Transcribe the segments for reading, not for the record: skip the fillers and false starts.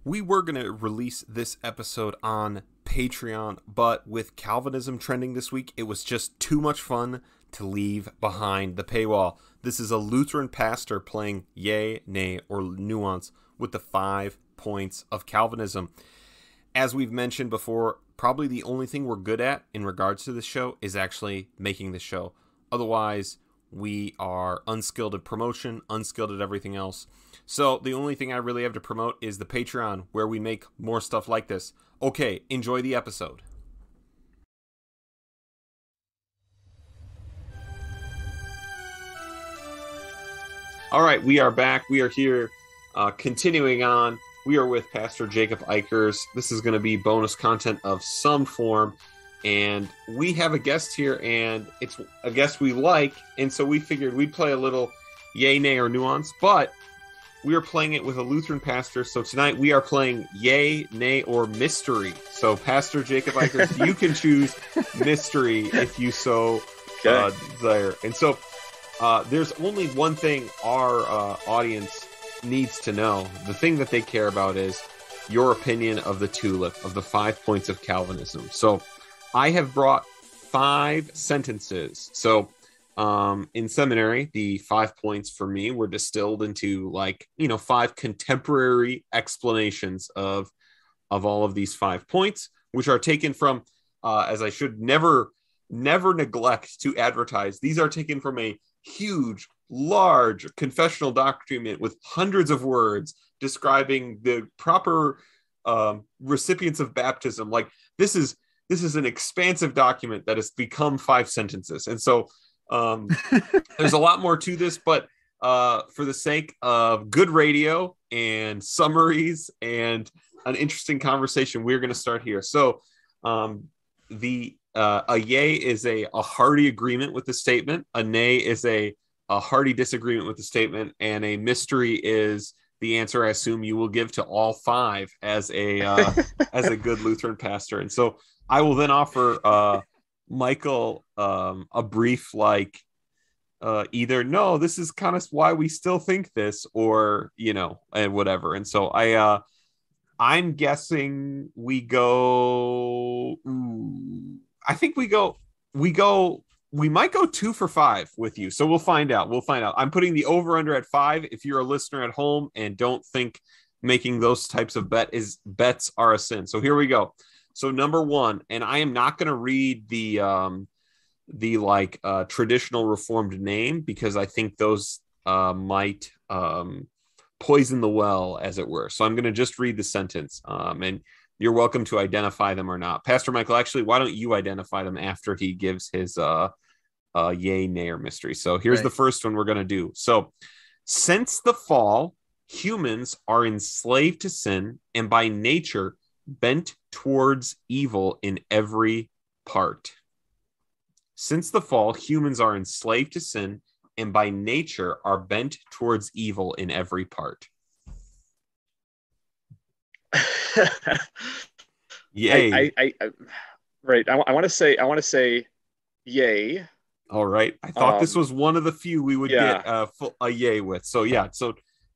We were going to release this episode on Patreon, but with Calvinism trending this week, it was just too much fun to leave behind the paywall. This is a Lutheran pastor playing yay, nay, or nuance with the 5 points of Calvinism. As we've mentioned before, probably the only thing we're good at in regards to this show is actually making the show. Otherwise, we are unskilled at promotion, unskilled at everything else. So the only thing I really have to promote is the Patreon, where we make more stuff like this. Okay, enjoy the episode. All right, we are back. We are here continuing on. We are with Pastor Jacob Eichers. This is going to be bonus content of some form. And we have a guest here, and it's a guest we like. And so we figured we'd play a little yay, nay, or nuance. But we are playing it with a Lutheran pastor. So tonight we are playing yay, nay, or mystery. So Pastor Jacob Eichers, you can choose mystery if you so desire. And so there's only one thing our audience needs to know. The thing that they care about is your opinion of the tulip, of the 5 points of Calvinism. So I have brought 5 sentences. So in seminary, the 5 points for me were distilled into 5 contemporary explanations of all of these 5 points, which are taken from, as I should never neglect to advertise, these are taken from a huge, large confessional document with hundreds of words describing the proper recipients of baptism. Like this is an expansive document that has become 5 sentences. And so there's a lot more to this, but for the sake of good radio and summaries and an interesting conversation, we're going to start here. So a yay is a hearty agreement with the statement. A nay is a hearty disagreement with the statement. And a mystery is the answer I assume you will give to all 5 as a good Lutheran pastor. And so I will then offer Michael a brief either no, this is kind of why we still think this, or and whatever. And so I'm guessing we go. I think we might go 2 for 5 with you. So we'll find out. I'm putting the over under at 5. If you're a listener at home and don't think making those types of bets are a sin. So here we go. So number 1, and I am not going to read the traditional Reformed name, because I think those might poison the well, as it were. So I'm going to just read the sentence, and you're welcome to identify them or not. Pastor Michael, actually, why don't you identify them after he gives his yay, nay, or mystery? So here's the first one we're going to do. So since the fall, humans are enslaved to sin and by nature bent towards evil in every part. Since the fall, humans are enslaved to sin and by nature are bent towards evil in every part. Yay. I want to say yay. All right. I thought this was one of the few we would get a yay with. So yeah.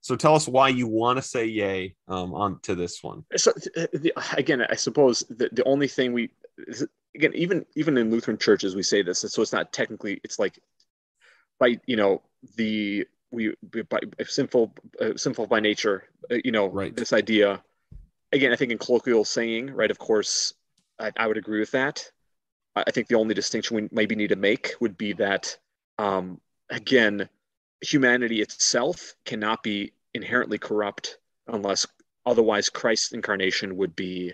So tell us why you want to say yay on to this one. So again, I suppose the only thing even in Lutheran churches we say this, so it's not technically, it's like by sinful by nature, this idea. Again, I think in colloquial saying, right, of course, I would agree with that. I think the only distinction we maybe need to make would be that, again, humanity itself cannot be inherently corrupt unless otherwise Christ's incarnation would be,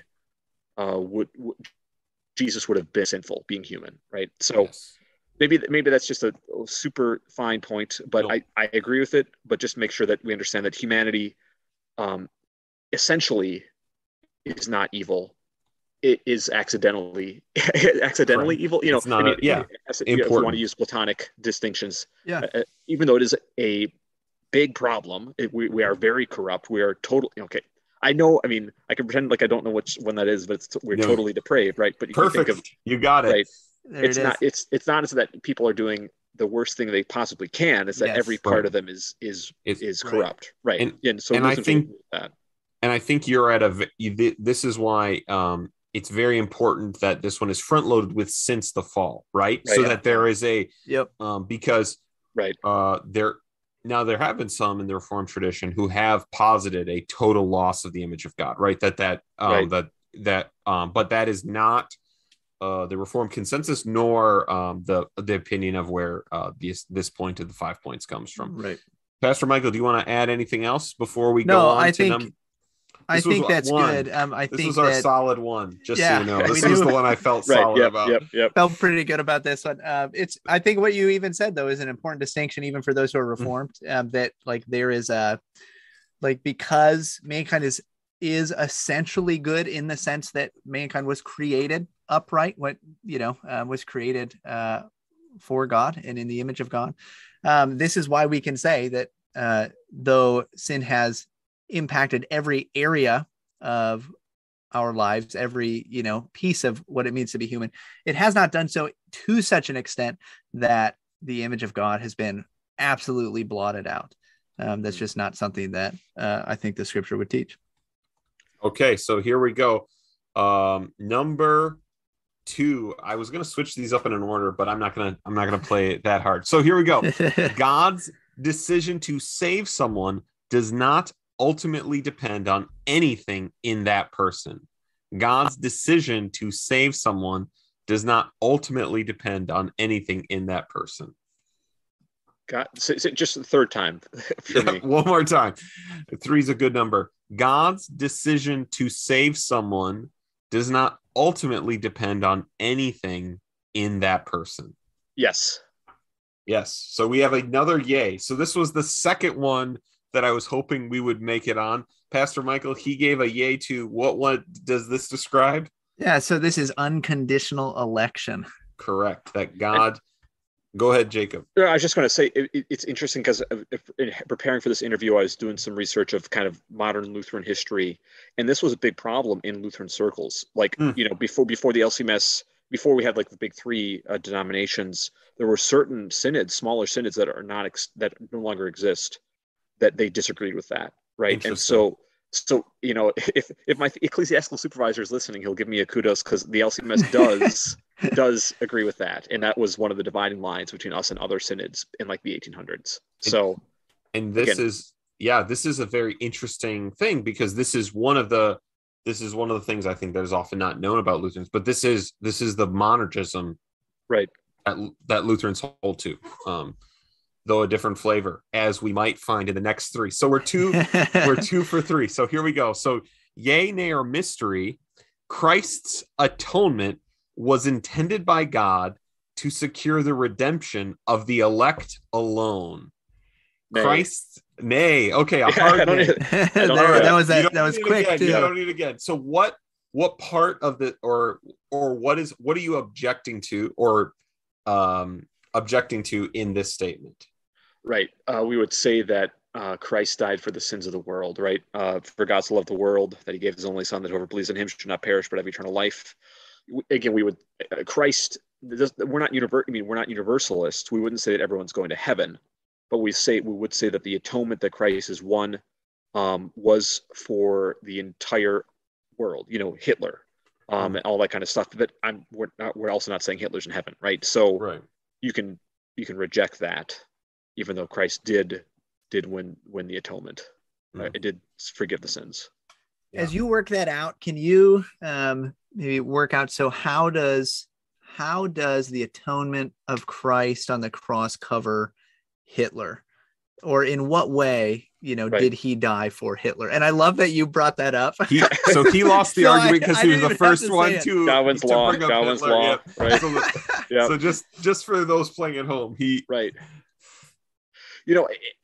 Jesus would have been sinful, being human, right? So yes. Maybe that's just a super fine point, but no. I agree with it, but just make sure that we understand that humanity essentially is not evil. It is accidentally evil. It's not if you want to use Platonic distinctions, even though it is a big problem, we are very corrupt. We are totally okay. I know. I mean, I can pretend like I don't know which one that is, but we're totally depraved, right? But perfect. You got it. Right? It's not as that people are doing the worst thing they possibly can. It's that every part of them is corrupt, right? And so I think that. And I think you're this is why it's very important that this one is front loaded with since the fall, right? So that there is because there have been some in the Reformed tradition who have posited a total loss of the image of God, right? But that is not the Reformed consensus, nor the opinion of where this point of the 5 points comes from. Right. Pastor Michael, do you want to add anything else before we go on? I think that's good. This was our solid one, just so you know. This was the one I felt solid about. Felt pretty good about this one. I think what you even said, though, is an important distinction, even for those who are Reformed, that like there is because mankind is essentially good in the sense that mankind was created upright, was created for God and in the image of God. This is why we can say that though sin has impacted every area of our lives, every piece of what it means to be human, it has not done so to such an extent that the image of God has been absolutely blotted out. That's just not something that I think the scripture would teach. Okay, so here we go. Number 2. I was going to switch these up in an order, but I'm not gonna play it that hard. So here we go. God's decision to save someone does not ultimately depend on anything in that person. God's decision to save someone does not ultimately depend on anything in that person. God, so just the third time for me. One more time. 3 is a good number. God's decision to save someone does not ultimately depend on anything in that person. Yes. So we have another yay. So this was the second one that I was hoping we would make it on. Pastor Michael, he gave a yay to what does this describe? Yeah, so this is unconditional election. Correct. That God... Go ahead, Jacob. I was just going to say it's interesting because in preparing for this interview, I was doing some research of kind of modern Lutheran history, and this was a big problem in Lutheran circles. Like before the LCMS, before we had like the big 3 denominations, there were certain synods, smaller synods that are not that no longer exist, that they disagreed with that, right? And so if my ecclesiastical supervisor is listening, he'll give me a kudos because the LCMS does agree with that, and that was one of the dividing lines between us and other synods in like the 1800s. So, and this is a very interesting thing because this is one of the things I think that is often not known about Lutherans, but this is the monergism, right? That Lutherans hold to, though a different flavor, as we might find in the next 3. So we're 2 for 3. So here we go. So yea, nay, or mystery, Christ's atonement was intended by God to secure the redemption of the elect alone. Nay. Christ, nay. Okay, a hard nay. That was quick. You don't need it again. So what part of the or what are you objecting to or objecting to in this statement? Right. We would say that Christ died for the sins of the world, right? For God so loved the world that he gave his only son, that whoever believes in him should not perish but have eternal life. Again, we would Christ. We're not universalists. We wouldn't say that everyone's going to heaven, but we would say that the atonement that Christ has won was for the entire world. Hitler, and all that kind of stuff. But we're also not saying Hitler's in heaven, right? So you can reject that, even though Christ did win the atonement. It did forgive the sins. As you work that out, can you maybe work out, so how does the atonement of Christ on the cross cover Hitler? Or in what way, did he die for Hitler? And I love that you brought that up. He lost the argument because he was the first one to Darwin's law. Darwin's law. Right. So just for those playing at home, right.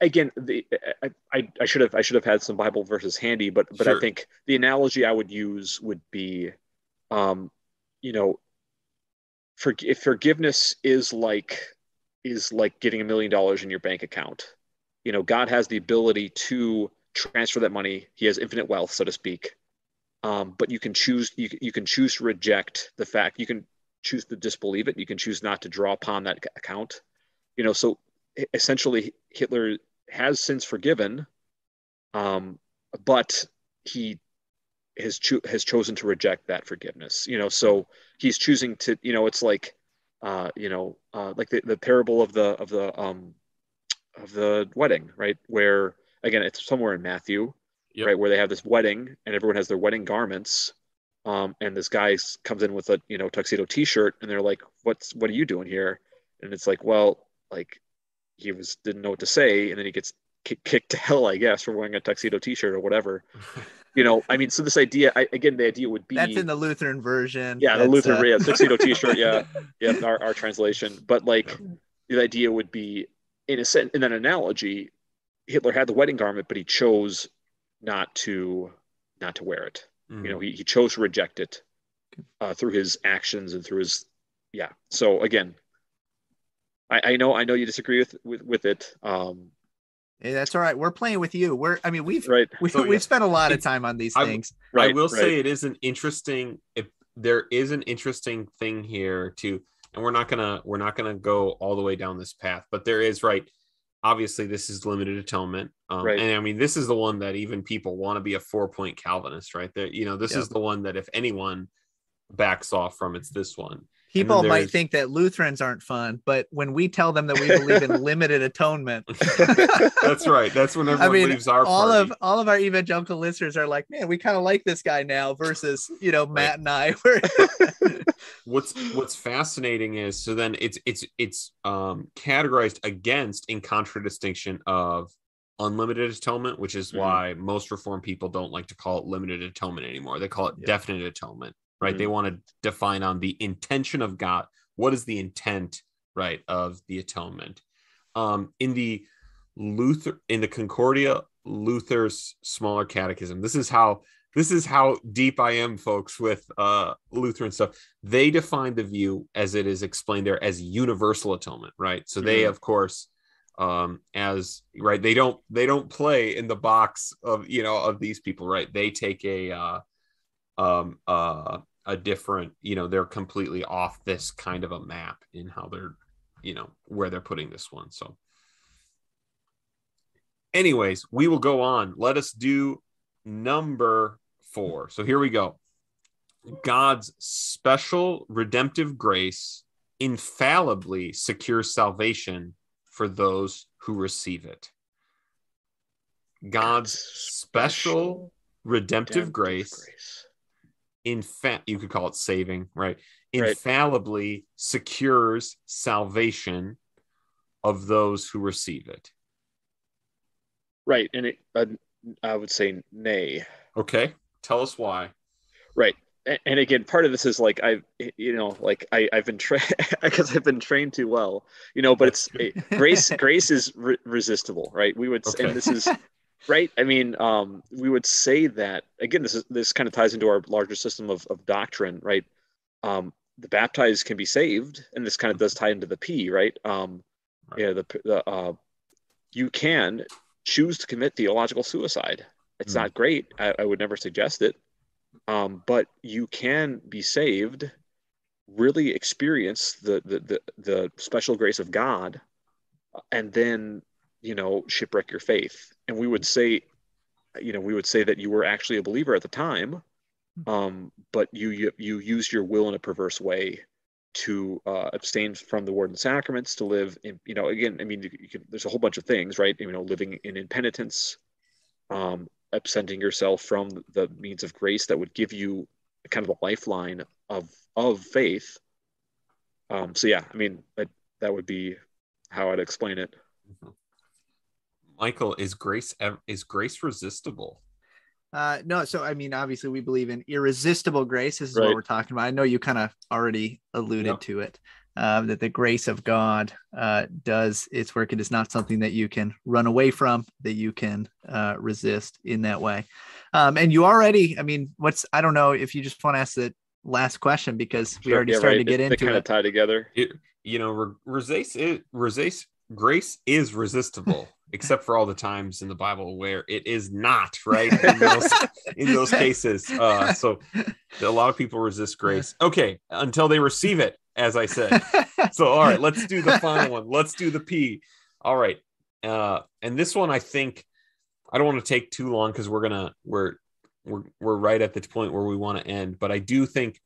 Again, I should have had some Bible verses handy, but sure. I think the analogy I would use would be, forgiveness is like getting $1 million in your bank account. God has the ability to transfer that money. He has infinite wealth, so to speak. But you can choose. You can choose to reject the fact. You can choose to disbelieve it. You can choose not to draw upon that account. So essentially, Hitler has sins forgiven, but he has chosen to reject that forgiveness. So he's choosing to, it's like, like the parable of the wedding, right? Where again, it's somewhere in Matthew, yep, right, where they have this wedding and everyone has their wedding garments. And this guy comes in with a tuxedo T-shirt, and they're like, "What are you doing here?" And it's like, well, like he didn't know what to say, and then he gets kicked to hell, I guess, for wearing a tuxedo T-shirt or whatever. I mean, so this idea, the idea would be that's in the Lutheran version. Yeah, the Lutheran, tuxedo T-shirt, yeah, our translation. But like, the idea would be, in a sense, in that analogy, Hitler had the wedding garment, but he chose not to wear it. He chose to reject it through his actions and through his, yeah. So again, I know you disagree with it. Hey, that's all right. We're playing with you. We've spent a lot of time on these things. I will say it is an interesting. If there is an interesting thing here too, and we're not gonna go all the way down this path, but there is, right. Obviously, this is limited atonement, right. And I mean, this is the one that even people want to be a 4-point Calvinist, right? That this is the one that if anyone backs off from, it's this one. People might think that Lutherans aren't fun, but when we tell them that we believe in limited atonement, that's right. That's when everyone leaves our party. All of our evangelical listeners are like, man, we kind of like this guy now versus Matt and I. What's fascinating is, so then it's categorized against in contradistinction of unlimited atonement, which is why most Reformed people don't like to call it limited atonement anymore. They call it definite atonement. Right. They want to define on the intention of God. What is the intent, right, of the atonement? In the Concordia, Luther's smaller catechism. This is how deep I am, folks, with Lutheran stuff. They define the view as it is explained there as universal atonement, right? So they, of course, as right, they don't play in the box of of these people, right? They take a different, they're completely off this kind of a map in how they're, where they're putting this one. So anyways, we will go on. Let us do number 4. So here we go. God's special redemptive grace infallibly secures salvation for those who receive it. God's special redemptive grace. You could call it saving, right? Infallibly secures salvation of those who receive it. Right. And I would say nay. Okay. Tell us why. Right. And again, part of this is like, I've been trained because I've been trained too well, but it's grace is resistible, right? We would, and this is, right. I mean, we would say that, again, this kind of ties into our larger system of doctrine, right? The baptized can be saved, and this kind of does tie into the P, right? You can choose to commit theological suicide. It's not great. I would never suggest it. But you can be saved, really experience the special grace of God, and then shipwreck your faith. And we would say that you were actually a believer at the time, but you used your will in a perverse way to abstain from the word and sacraments, to live in, again, I mean, there's a whole bunch of things, right? Living in impenitence, absenting yourself from the means of grace that would give you kind of a lifeline of faith. So yeah, I mean, that would be how I'd explain it. Michael, is grace resistible? No. So, I mean, obviously we believe in irresistible grace. This is what we're talking about. I know you kind of already alluded to it, that the grace of God does its work. It is not something that you can run away from, that you can resist in that way. And you already, I mean, I don't know if you just want to ask the last question, because we already started to get into it. They kind of tie together. Grace is resistible, except for all the times in the Bible where it is not, right? In those cases. So a lot of people resist grace. Okay, until they receive it, as I said. So, all right, let's do the final one. Let's do the P. All right. And this one, I think, I don't want to take too long because we're we're right at the point where we want to end, but I do think,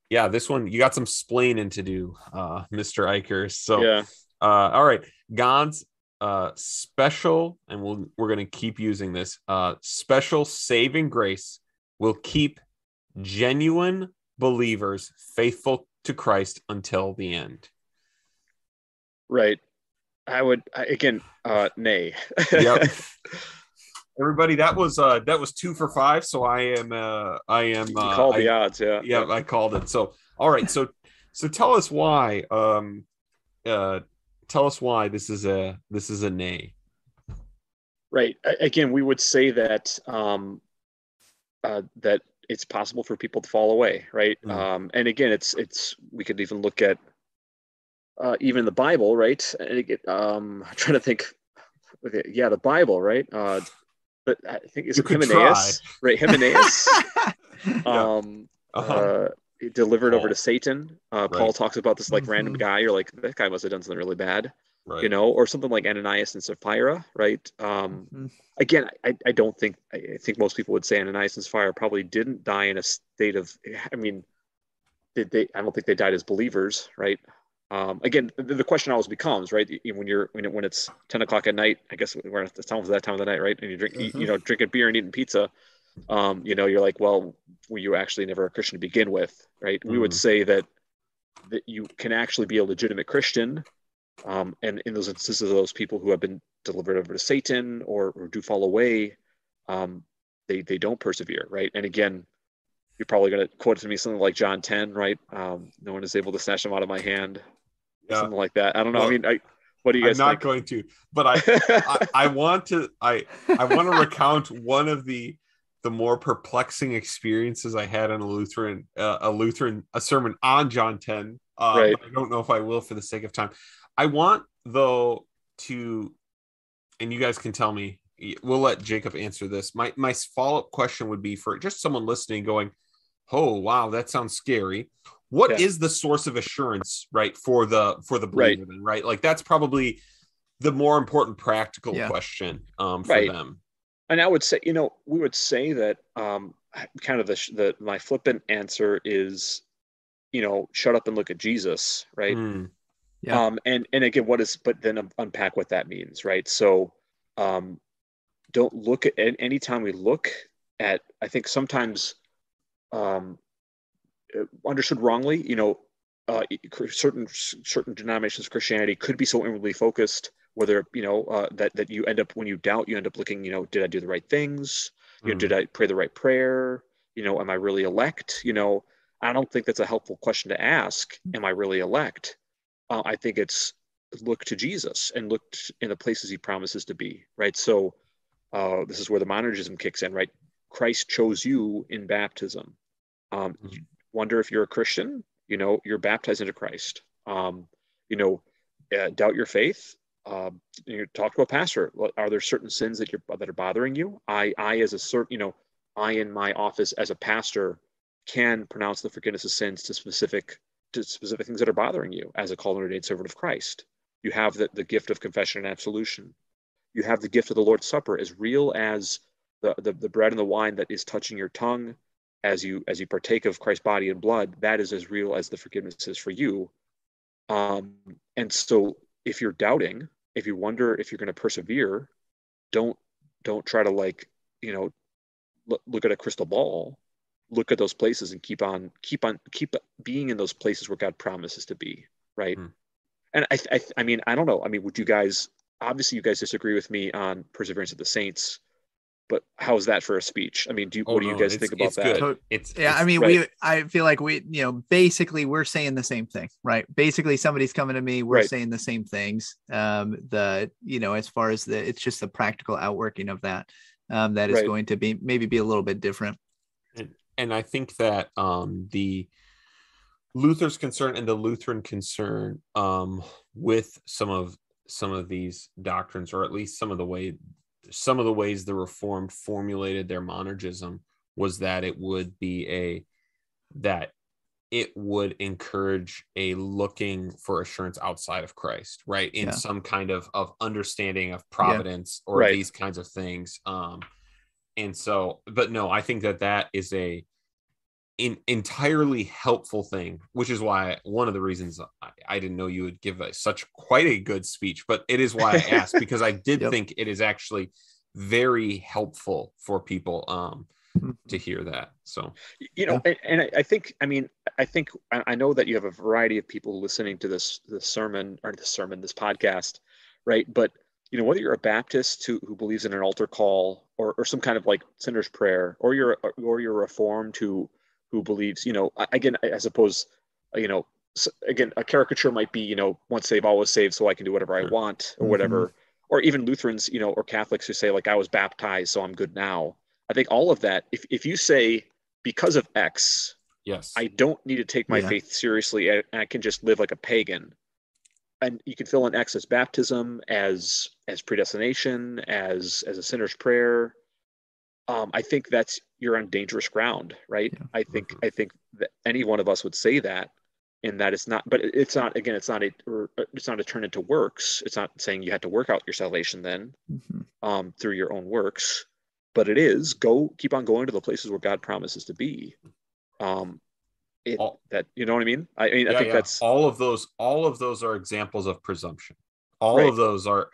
yeah, this one you got some splaining to do, Mr. Eichers. So yeah. All right, God's special, and we're going to keep using this special saving grace will keep genuine believers faithful to Christ until the end. Right. Again, nay. Yep. Everybody, that was 2 for 5. So I am You called the odds, yeah. Yeah, I called it. So all right, so tell us why. Tell us why this is a nay. Right. Again, we would say that that it's possible for people to fall away, right? And again, it's we could even look at even the Bible, right? And I'm trying to think. Okay, yeah, the Bible, right? But I think it's Hymenaeus, right? Hymenaeus, delivered over to Satan. Paul talks about this like random guy. You're like, that guy must have done something really bad, right? Or something like Ananias and Sapphira, right? Again, I don't think. I think most people would say Ananias and Sapphira probably didn't die in a state of. I mean, did they? I don't think they died as believers, right? Again, the question always becomes, right? When it's 10 o'clock at night, I guess we're at that time of the night, right? And you drinking beer and eating pizza, you're like, well, were you actually never a Christian to begin with, right? We would say that you can actually be a legitimate Christian, and in those instances of those people who have been delivered over to Satan or do fall away, they don't persevere, right? And again, you're probably going to quote to me something like John 10, right? No one is able to snatch them out of my hand. Yeah. Something like that. I don't know. Well, I mean, what do you guys think? I'm not going to, but I want to recount one of the more perplexing experiences I had in a sermon on John 10. Right. I don't know if I will for the sake of time. I want though to, and you guys can tell me, we'll let Jacob answer this. My follow-up question would be for just someone listening going, oh, wow, that sounds scary. What is the source of assurance, right, for the believer, then, right? Like that's probably the more important practical question for them. And I would say, we would say that kind of my flippant answer is, shut up and look at Jesus, right? Yeah. And again, but then unpack what that means, right? So don't look at anytime we look at, I think sometimes understood wrongly, certain denominations of Christianity could be so inwardly focused, whether that you end up, when you doubt, you end up looking, did I do the right things? Did I pray the right prayer? Am I really elect? I don't think that's a helpful question to ask. Am I really elect? I think it's look to Jesus and look in the places he promises to be, right? So this is where the monergism kicks in, right? Christ chose you in baptism. You wonder if you're a Christian, you're baptized into Christ. Doubt your faith. Talk to a pastor. Are there certain sins that are bothering you? I in my office as a pastor can pronounce the forgiveness of sins to specific things that are bothering you as a called and ordained servant of Christ. You have the gift of confession and absolution. You have the gift of the Lord's Supper, as real as the bread and the wine that is touching your tongue as you partake of Christ's body and blood. That is as real as the forgiveness is for you. And so if you're doubting, if you wonder if you're going to persevere, don't try to look at a crystal ball. Look at those places and keep being in those places where God promises to be, right? And I mean, I don't know. I mean, would you guys, obviously you guys disagree with me on perseverance of the saints, but how's that for a speech? I mean, what do you guys think about that? Good. I feel like basically we're saying the same thing, right? Basically somebody's coming to me, we're saying the same things. As far as it's just the practical outworking of that, that is going to be a little bit different. And I think that the Luther's concern and the Lutheran concern with some of these doctrines, or at least some of the ways the Reformed formulated their monergism, was that it would encourage a looking for assurance outside of Christ, right? In some kind of understanding of providence or these kinds of things. And so, but no, I think that is an entirely helpful thing, which is why one of the reasons I didn't know you would give quite a good speech, but it is why I asked, because I did think it is actually very helpful for people to hear that. So, and I think, I know that you have a variety of people listening to this podcast, right? But, whether you're a Baptist who believes in an altar call or some kind of like sinner's prayer, or you're Reformed who believes, again, I suppose, again, a caricature might be, once saved, always saved, so I can do whatever I want, or whatever. Or even Lutherans, or Catholics who say, like, I was baptized, so I'm good now. I think all of that, if you say, because of X, yes, I don't need to take my faith seriously, and I can just live like a pagan. And you can fill in X as baptism, as predestination, as a sinner's prayer. I think you're on dangerous ground, right? Yeah. I think that any one of us would say that, and that it's not. But it's not. Again, it's not a turn into works. It's not saying you had to work out your salvation then, through your own works. But it is keep on going to the places where God promises to be. That, you know what I mean? I think that's all of those are examples of presumption. All of those are,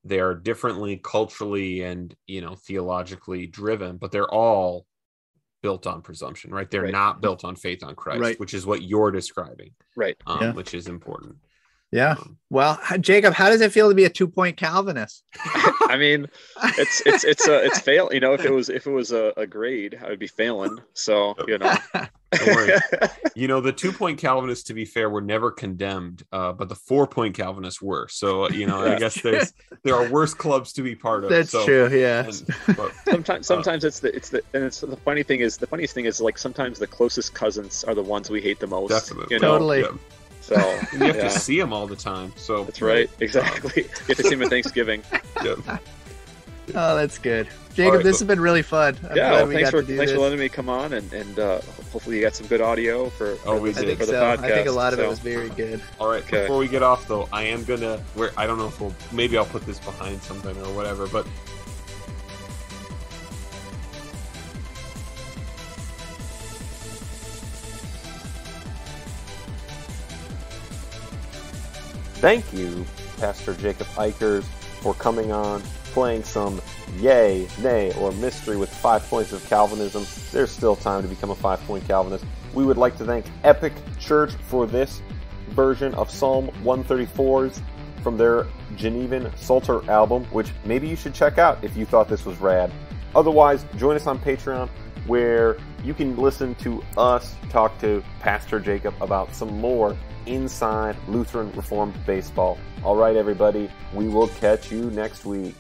they're differently culturally and, theologically driven, but they're all built on presumption, right? They're not built on faith on Christ, which is what you're describing, right? Which is important. Yeah. Well, Jacob, how does it feel to be a 2-point Calvinist? I mean, it's fail. If it was a grade, I would be failing. So, Don't worry. The 2-point Calvinists, to be fair, were never condemned, but the 4-point Calvinists were. So, I guess there are worse clubs to be part of. That's true. Yeah. Sometimes the funniest thing is like sometimes the closest cousins are the ones we hate the most. Definitely. Totally. Yeah. So you have to see them all the time. So that's right. Exactly. You have to see them at Thanksgiving. Yep. Oh, that's good. Jacob, this has been really fun. Thanks for letting me come on, and hopefully you got some good audio for the podcast. I think a lot of it was very good. All right. Okay. Before we get off, though, I am gonna. I don't know if maybe I'll put this behind something or whatever, but. Thank you, Pastor Jacob Eichers, for coming on, playing some yay, nay, or mystery with 5 Points of Calvinism. There's still time to become a 5-point Calvinist. We would like to thank Epic Church for this version of Psalm 134's from their Genevan Psalter album, which maybe you should check out if you thought this was rad. Otherwise, join us on Patreon, where you can listen to us talk to Pastor Jacob about some more inside Lutheran Reformed baseball. All right, everybody, we will catch you next week.